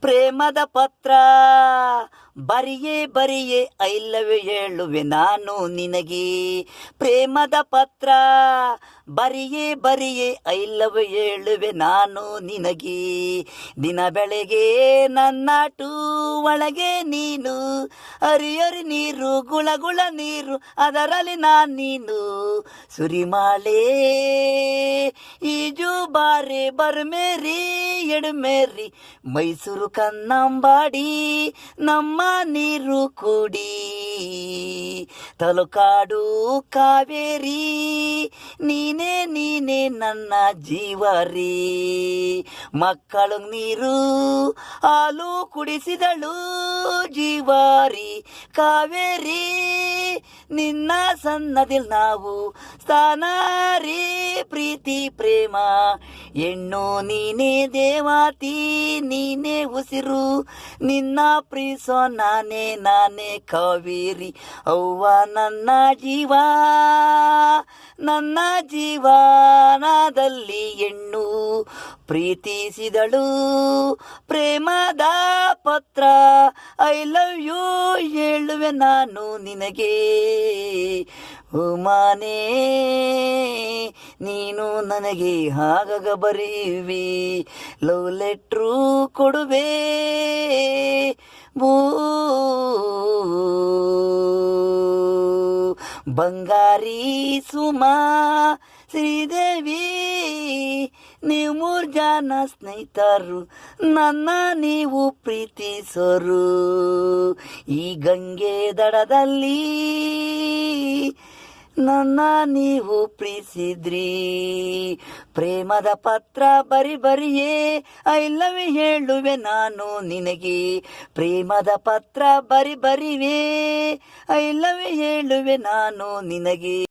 ಪ್ರೇಮದ ಪತ್ರ ಬರಿಯೇ ಬರಿಯೇ I love ಹೇಳುವೆ ನಾನು ನಿನಗೆ. ಪ್ರೇಮದ ಪತ್ರ ಬರಿಯೇ ಬರಿಯೇ ಐ ಲವ್ ಹೇಳುವೆ ನಾನು ನಿನಗೆ. ದಿನ ಬೆಳಗ್ಗೆ ನನ್ನಾಟು ಒಳಗೆ ನೀನು, ಹರಿಯರಿ ನೀರು ಗುಳ ಗುಳ ನೀರು ಅದರಲ್ಲಿ ನೀನು. ಸುರಿಮಾಳೆ ಈಜು ಬಾರೆ ಬರ್ಮೇರಿ ಎಡುಮೇರಿ, ಮೈಸೂರು ಕನ್ನಂಬಾಡಿ ನಮ್ಮ ನೀರು ಕೂಡಿ. ತಲುಕಾಡು ಕಾವೇರಿ ನೀನೇ ನೀನೇ ನನ್ನ ಜೀವರಿ. ಮಕ್ಕಳು ನೀರು ಹಾಲು ಕುಡಿಸಿದಳು ಜೀವಾರಿ. ಕಾವೇರಿ ನಿನ್ನ ಸನ್ನದಿಲ್ ನಾವು ಸ್ಥಾನಾರಿ. ಪ್ರೀತಿ ಪ್ರೇಮ ಹೆಣ್ಣು ನೀನೇ ದೇವಾತಿ, ನೀನೇ ಉಸಿರು ನಿನ್ನ ಪ್ರೀಸೋ ನಾನೇ ನಾನೇ ಕಾವೇರಿ. ಅವ್ವ ನನ್ನ ಜೀವ ನನ್ನ ಜೀವನದಲ್ಲಿ ಹೆಣ್ಣು ಪ್ರೀತಿಸಿದಳು. ಪ್ರೇಮದ ಪತ್ರ ಐ ಲವ್ ಯು ಹೇಳುವೆ ನಾನು ನಿನಗೆ. ಮಾನೇ ನೀನು ನನಗೆ ಆಗಾಗ ಬರೀವಿ, ಲವ್ ಲೆಟ್ರು ಕೊಡುವೆ ಬಂಗಾರಿ ಸುಮಾ ಶ್ರೀದೇವಿ. ನೀವು 3 ಜನ ಸ್ನೇಹಿತರು, ನನ್ನ ನೀವು ಪ್ರೀತಿಸೋರು. ಈ ಗಂಗೆ ದಡದಲ್ಲಿ ನನ್ನ ನೀವು ಪ್ರೀತಿಸಿದ್ರಿ. ಪ್ರೇಮದ ಪತ್ರ ಬರಿಯೇ ಐ ಲವ್ ಹೇಳುವೆ ನಾನು ನಿನಗೆ. ಪ್ರೇಮದ ಪತ್ರ ಬರಿಯೇ ಐ ಲವ್ ಹೇಳುವೆ ನಾನು ನಿನಗೆ.